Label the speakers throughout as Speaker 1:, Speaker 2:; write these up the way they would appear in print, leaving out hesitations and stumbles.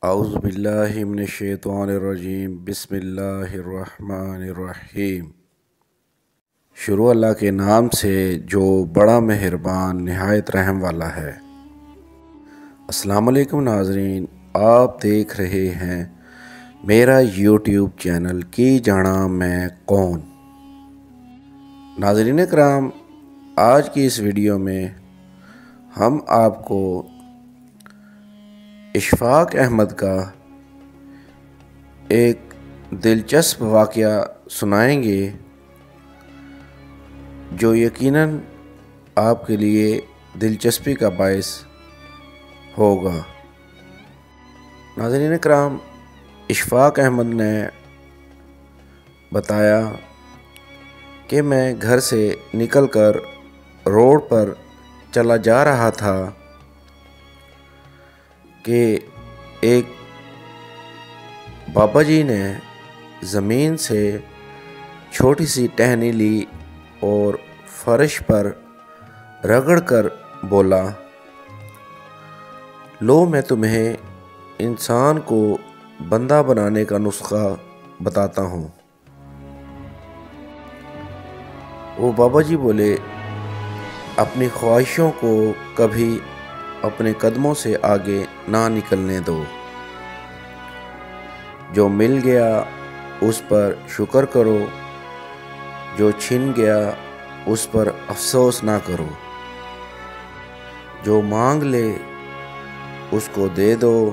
Speaker 1: اعوذ باللہ من الشیطان الرجیم بسم اللہ الرحمن الرحیم۔ شروع اللہ کے نام سے جو بڑا مہربان نہایت رحم والا ہے۔ السلام علیکم ناظرین، آپ دیکھ رہے ہیں میرا یوٹیوب چینل کی جانا میں کون۔ ناظرین کرام، آج کی اس ویڈیو میں ہم آپ کو اشفاق احمد کا ایک دلچسپ واقعہ سنائیں گے جو یقیناً آپ کے لیے دلچسپی کا باعث ہوگا۔ ناظرین کرام، اشفاق احمد نے بتایا کہ میں گھر سے نکل کر روڈ پر چلا جا رہا تھا کہ ایک بابا جی نے زمین سے چھوٹی سی ٹہنی لی اور فرش پر رگڑ کر بولا، لو میں تمہیں انسان کو بندہ بنانے کا نسخہ بتاتا ہوں۔ وہ بابا جی بولے، اپنی خواہشوں کو کبھی اپنے قدموں سے آگے نہ نکلنے دو۔ جو مل گیا اس پر شکر کرو، جو چھن گیا اس پر افسوس نہ کرو۔ جو مانگ لے اس کو دے دو،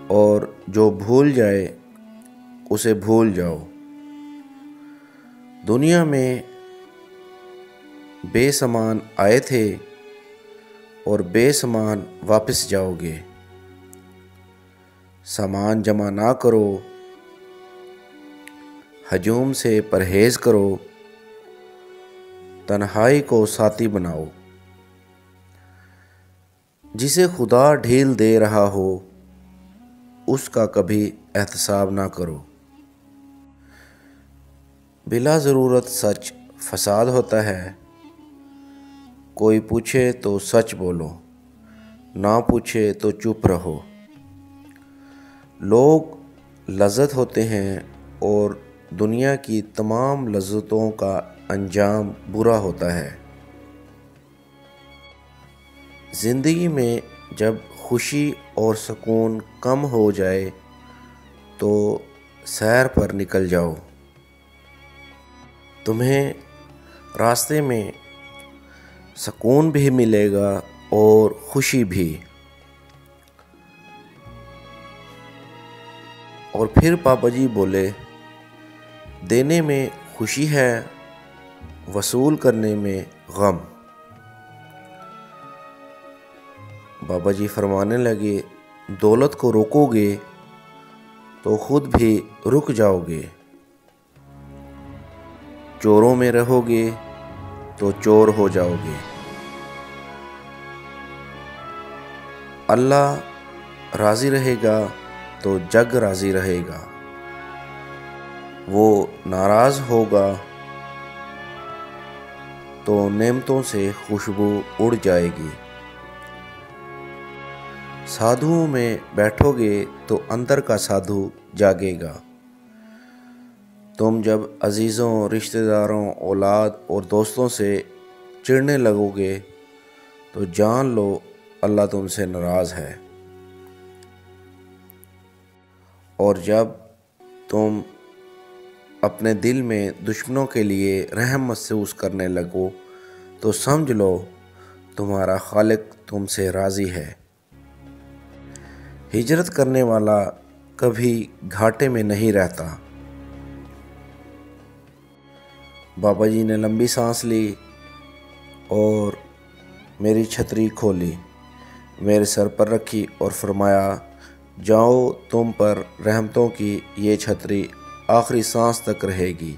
Speaker 1: اور جو بھول جائے اسے بھول جاؤ۔ دنیا میں بے سامان آئے تھے اور بے سامان واپس جاؤ گے۔ سامان جمع نہ کرو، ہجوم سے پرہیز کرو، تنہائی کو ساتھی بناؤ۔ جسے خدا ڈھیل دے رہا ہو اس کا کبھی احتساب نہ کرو۔ بلا ضرورت سچ فساد ہوتا ہے۔ کوئی پوچھے تو سچ بولو، نہ پوچھے تو چپ رہو۔ لوگ لذت ہوتے ہیں اور دنیا کی تمام لذتوں کا انجام برا ہوتا ہے۔ زندگی میں جب خوشی اور سکون کم ہو جائے تو سیر پر نکل جاؤ۔ تمہیں راستے میں سکون بھی ملے گا اور خوشی بھی۔ اور پھر پاپا جی بولے، دینے میں خوشی ہے، وصول کرنے میں غم۔ بابا جی فرمانے لگے، دولت کو روکو گے تو خود بھی رک جاؤ گے، چوروں میں رہو گے تو چور ہو جاؤ گے۔ اللہ راضی رہے گا تو جگ راضی رہے گا، وہ ناراض ہوگا تو نعمتوں سے خوشبو اڑ جائے گی۔ سادھوؤں میں بیٹھو گے تو اندر کا سادھو جاگے گا۔ تم جب عزیزوں، رشتہ داروں، اولاد اور دوستوں سے چڑھنے لگو گے تو جان لو اللہ تم سے ناراض ہے۔ اور جب تم اپنے دل میں دشمنوں کے لیے رحم محسوس کرنے لگو تو سمجھ لو تمہارا خالق تم سے راضی ہے۔ ہجرت کرنے والا کبھی گھاٹے میں نہیں رہتا۔ بابا جی نے لمبی سانس لی اور میری چھتری کھولی، میرے سر پر رکھی اور فرمایا، جاؤ، تم پر رحمتوں کی یہ چھتری آخری سانس تک رہے گی۔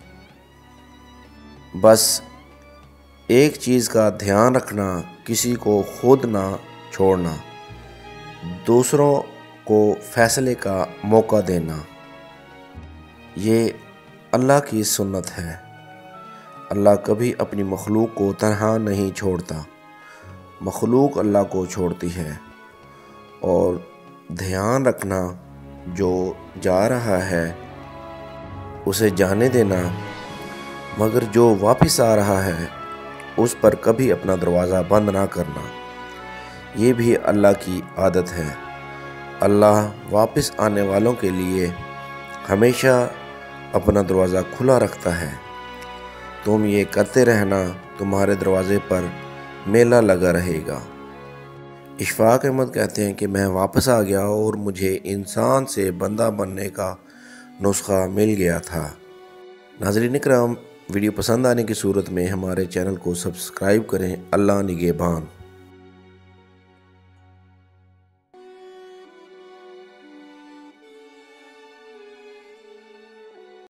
Speaker 1: بس ایک چیز کا دھیان رکھنا، کسی کو خود نہ چھوڑنا، دوسروں کو فیصلے کا موقع دینا۔ یہ اللہ کی سنت ہے۔ اللہ کبھی اپنی مخلوق کو تنہا نہیں چھوڑتا، مخلوق اللہ کو چھوڑتی ہے، اور دھیان رکھنا، جو جا رہا ہے اسے جانے دینا، مگر جو واپس آ رہا ہے اس پر کبھی اپنا دروازہ بند نہ کرنا۔ یہ بھی اللہ کی عادت ہے۔ اللہ واپس آنے والوں کے لیے ہمیشہ اپنا دروازہ کھلا رکھتا ہے۔ تم یہ کرتے رہنا، تمہارے دروازے پر میلہ لگا رہے گا۔ اشفاق احمد کہتے ہیں کہ میں واپس آ گیا اور مجھے انسان سے بندہ بننے کا نسخہ مل گیا تھا۔ ناظرین اکرام، ویڈیو پسند آنے کی صورت میں ہمارے چینل کو سبسکرائب کریں۔ اللہ نگہبان۔